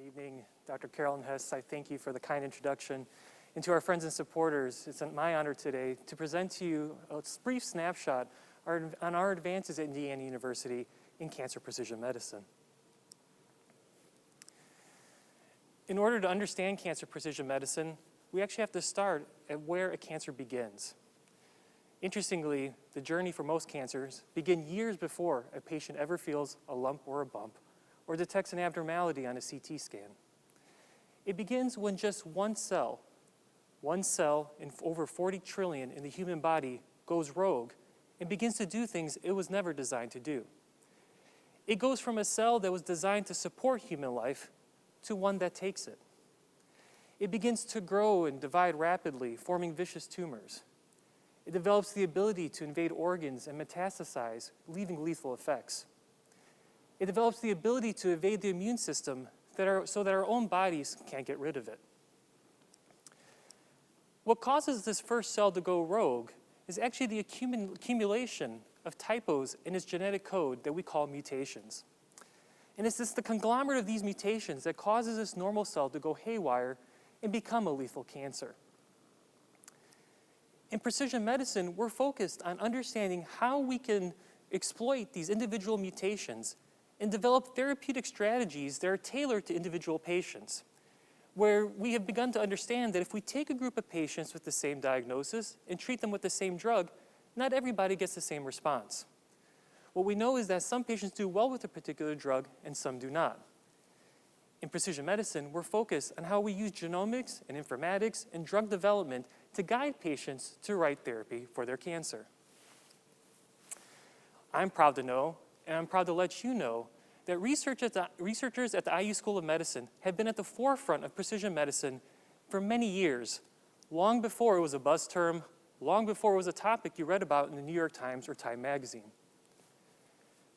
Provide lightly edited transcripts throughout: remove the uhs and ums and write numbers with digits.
Good evening, Dr. Carolyn Hess. I thank you for the kind introduction. And to our friends and supporters, it's my honor today to present to you a brief snapshot on our advances at Indiana University in cancer precision medicine. In order to understand cancer precision medicine, we actually have to start at where a cancer begins. Interestingly, the journey for most cancers begin years before a patient ever feels a lump or a bump or detects an abnormality on a CT scan. It begins when just one cell in over 40 trillion in the human body goes rogue and begins to do things it was never designed to do. It goes from a cell that was designed to support human life to one that takes it. It begins to grow and divide rapidly, forming vicious tumors. It develops the ability to invade organs and metastasize, leaving lethal effects. It develops the ability to evade the immune system so that our own bodies can't get rid of it. What causes this first cell to go rogue is actually the accumulation of typos in its genetic code that we call mutations. And it's the conglomerate of these mutations that causes this normal cell to go haywire and become a lethal cancer. In precision medicine, we're focused on understanding how we can exploit these individual mutations and develop therapeutic strategies that are tailored to individual patients, where we have begun to understand that if we take a group of patients with the same diagnosis and treat them with the same drug, not everybody gets the same response. What we know is that some patients do well with a particular drug and some do not. In precision medicine, we're focused on how we use genomics and informatics and drug development to guide patients to right therapy for their cancer. I'm proud to know, and I'm proud to let you know, that researchers at the IU School of Medicine have been at the forefront of precision medicine for many years, long before it was a buzz term, long before it was a topic you read about in the New York Times or Time magazine.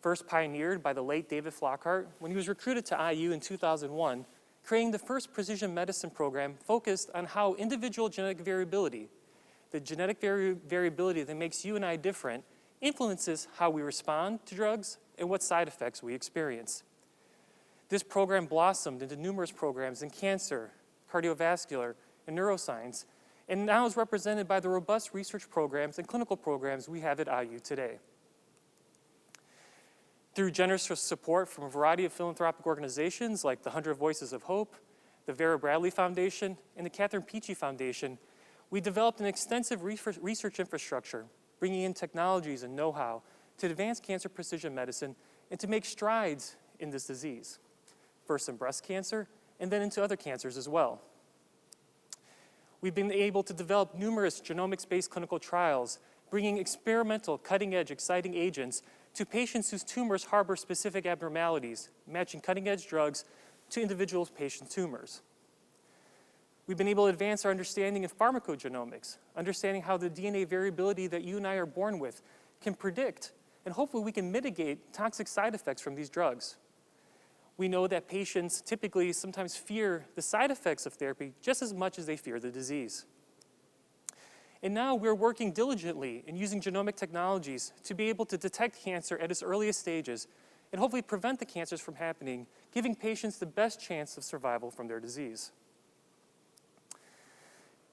First pioneered by the late David Flockhart when he was recruited to IU in 2001, creating the first precision medicine program focused on how individual genetic variability, the genetic variability that makes you and I different, influences how we respond to drugs and what side effects we experience. This program blossomed into numerous programs in cancer, cardiovascular, and neuroscience, and now is represented by the robust research programs and clinical programs we have at IU today. Through generous support from a variety of philanthropic organizations like the 100 Voices of Hope, the Vera Bradley Foundation, and the Catherine Peachy Foundation, we developed an extensive research infrastructure, bringing in technologies and know-how to advance cancer precision medicine and to make strides in this disease, first in breast cancer and then into other cancers as well. We've been able to develop numerous genomics-based clinical trials, bringing experimental, cutting-edge, exciting agents to patients whose tumors harbor specific abnormalities, matching cutting-edge drugs to individual patients' tumors. We've been able to advance our understanding of pharmacogenomics, understanding how the DNA variability that you and I are born with can predict, and hopefully we can mitigate toxic side effects from these drugs. We know that patients typically sometimes fear the side effects of therapy just as much as they fear the disease. And now we're working diligently in using genomic technologies to be able to detect cancer at its earliest stages and hopefully prevent the cancers from happening, giving patients the best chance of survival from their disease.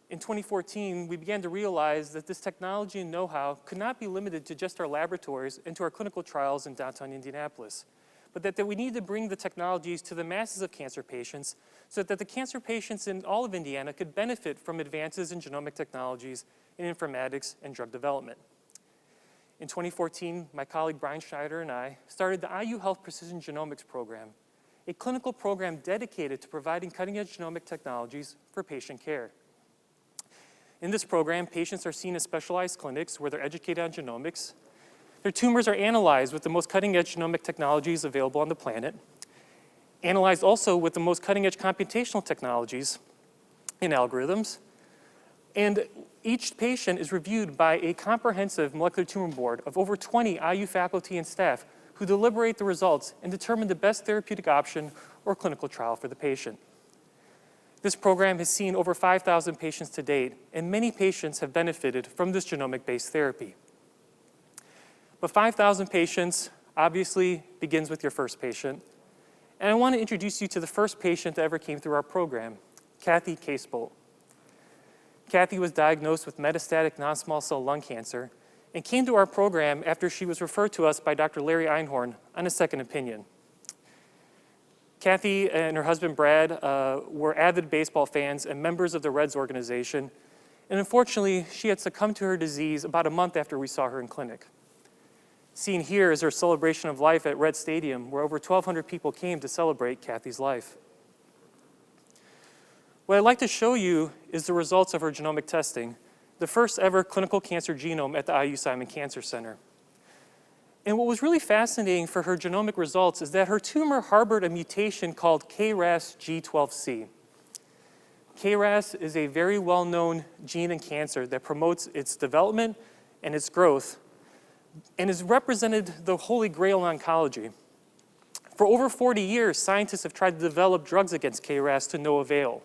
In 2014, we began to realize that this technology and know-how could not be limited to just our laboratories and to our clinical trials in downtown Indianapolis, but that we need to bring the technologies to the masses of cancer patients so that the cancer patients in all of Indiana could benefit from advances in genomic technologies in informatics and drug development. In 2014, my colleague Brian Schneider and I started the IU Health Precision Genomics Program, a clinical program dedicated to providing cutting-edge genomic technologies for patient care. In this program, patients are seen in specialized clinics where they're educated on genomics. Their tumors are analyzed with the most cutting-edge genomic technologies available on the planet, analyzed also with the most cutting-edge computational technologies and algorithms. And each patient is reviewed by a comprehensive molecular tumor board of over 20 IU faculty and staff who deliberate the results and determine the best therapeutic option or clinical trial for the patient. This program has seen over 5,000 patients to date, and many patients have benefited from this genomic-based therapy. But 5,000 patients obviously begins with your first patient, And I want to introduce you to the first patient that ever came through our program, Kathy Casebolt. Kathy was diagnosed with metastatic non-small cell lung cancer and came to our program after she was referred to us by Dr. Larry Einhorn on a second opinion. Kathy and her husband Brad were avid baseball fans and members of the Reds organization, and unfortunately, she had succumbed to her disease about a month after we saw her in clinic. Seen here is her celebration of life at Red Stadium, where over 1,200 people came to celebrate Kathy's life. What I'd like to show you is the results of her genomic testing, the first ever clinical cancer genome at the IU Simon Cancer Center. And what was really fascinating for her genomic results is that her tumor harbored a mutation called KRAS G12C. KRAS is a very well-known gene in cancer that promotes its development and its growth and has represented the holy grail in oncology. For over 40 years, scientists have tried to develop drugs against KRAS to no avail.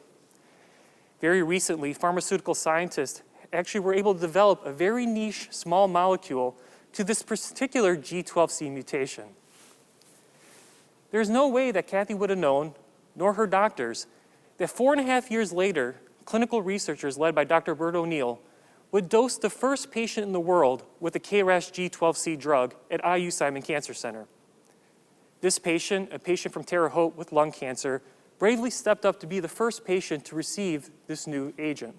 Very recently, pharmaceutical scientists actually were able to develop a very niche small molecule to this particular G12C mutation. There's no way that Kathy would have known, nor her doctors, that 4.5 years later, clinical researchers led by Dr. Bert O'Neill would dose the first patient in the world with a KRAS G12C drug at IU Simon Cancer Center. This patient, a patient from Terre Haute with lung cancer, bravely stepped up to be the first patient to receive this new agent.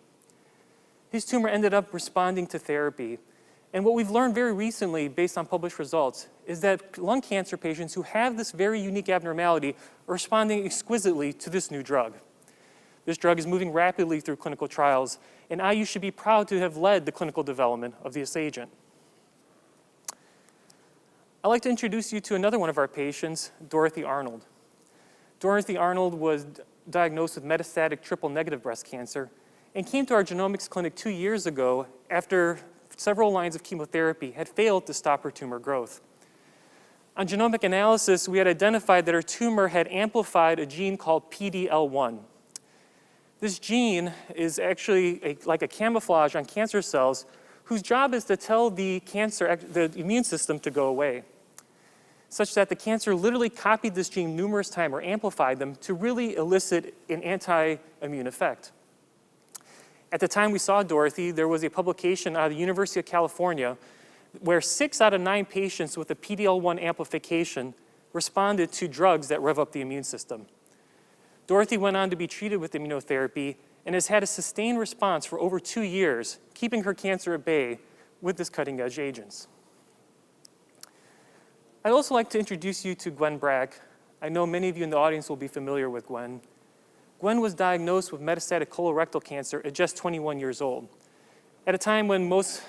His tumor ended up responding to therapy. And what we've learned very recently, based on published results, is that lung cancer patients who have this very unique abnormality are responding exquisitely to this new drug. This drug is moving rapidly through clinical trials, and IU should be proud to have led the clinical development of this agent. I'd like to introduce you to another one of our patients, Dorothy Arnold. Dorothy Arnold was diagnosed with metastatic triple-negative breast cancer and came to our genomics clinic 2 years ago after several lines of chemotherapy had failed to stop her tumor growth. On genomic analysis, we had identified that her tumor had amplified a gene called PDL1. This gene is actually like a camouflage on cancer cells whose job is to tell the immune system to go away, such that the cancer literally copied this gene numerous times or amplified them to really elicit an anti-immune effect. At the time we saw Dorothy, there was a publication out of the University of California where 6 out of 9 patients with a PDL1 amplification responded to drugs that rev up the immune system. Dorothy went on to be treated with immunotherapy and has had a sustained response for over 2 years, keeping her cancer at bay with this cutting-edge agents. I'd also like to introduce you to Gwen Brack. I know many of you in the audience will be familiar with Gwen. Gwen was diagnosed with metastatic colorectal cancer at just 21 years old, at a time when most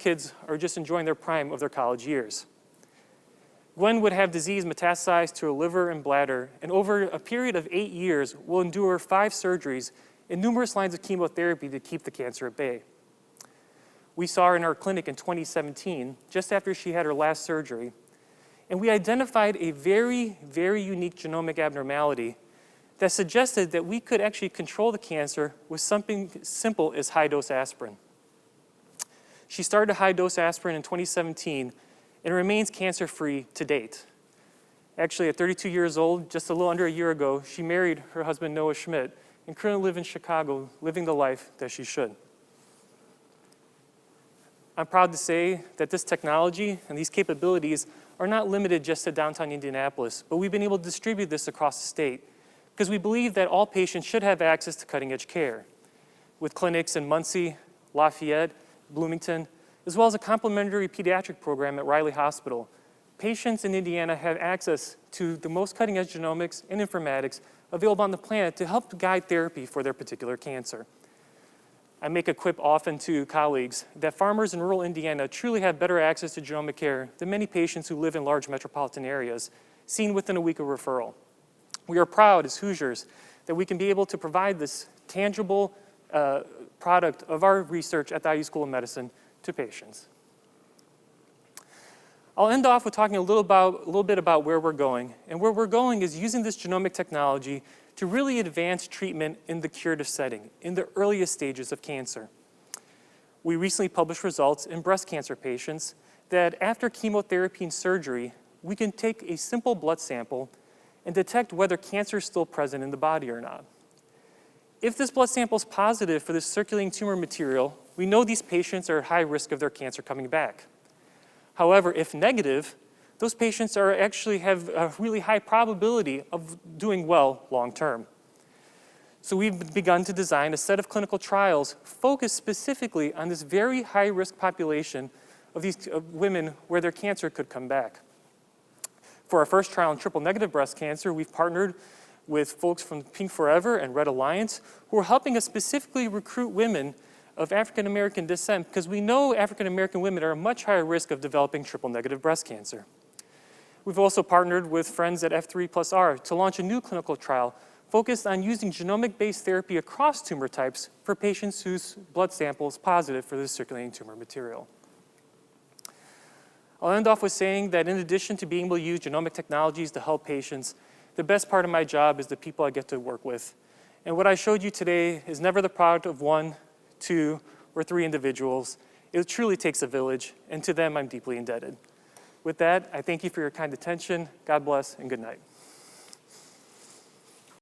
kids are just enjoying their prime of their college years. Gwen would have disease metastasize to her liver and bladder, and over a period of 8 years will endure 5 surgeries and numerous lines of chemotherapy to keep the cancer at bay. We saw her in our clinic in 2017, just after she had her last surgery, and we identified a very, very unique genomic abnormality that suggested that we could actually control the cancer with something simple as high-dose aspirin. She started high-dose aspirin in 2017 and remains cancer-free to date. Actually, at 32 years old, just a little under a year ago, she married her husband, Noah Schmidt, and currently lives in Chicago, living the life that she should. I'm proud to say that this technology and these capabilities are not limited just to downtown Indianapolis, but we've been able to distribute this across the state because we believe that all patients should have access to cutting-edge care, with clinics in Muncie, Lafayette, Bloomington, as well as a complementary pediatric program at Riley Hospital. Patients in Indiana have access to the most cutting-edge genomics and informatics available on the planet to help guide therapy for their particular cancer. I make a quip often to colleagues that farmers in rural Indiana truly have better access to genomic care than many patients who live in large metropolitan areas, seen within a week of referral. We are proud as Hoosiers that we can be able to provide this tangible product of our research at the IU School of Medicine to patients. I'll end off with talking a little bit about where we're going. And where we're going is using this genomic technology to really advance treatment in the curative setting, in the earliest stages of cancer. We recently published results in breast cancer patients that after chemotherapy and surgery, we can take a simple blood sample and detect whether cancer is still present in the body or not. If this blood sample is positive for this circulating tumor material, we know these patients are at high risk of their cancer coming back. However, if negative, those patients actually have a really high probability of doing well long term. So we've begun to design a set of clinical trials focused specifically on this very high-risk population of these women where their cancer could come back. For our first trial in triple-negative breast cancer, we've partnered with folks from Pink Forever and Red Alliance who are helping us specifically recruit women of African-American descent because we know African-American women are at a much higher risk of developing triple-negative breast cancer. We've also partnered with friends at F3+R to launch a new clinical trial focused on using genomic-based therapy across tumor types for patients whose blood sample is positive for the circulating tumor material. I'll end off with saying that in addition to being able to use genomic technologies to help patients, the best part of my job is the people I get to work with. And what I showed you today is never the product of 1, 2, or 3 individuals. It truly takes a village, and to them I'm deeply indebted. With that, I thank you for your kind attention. God bless, and good night.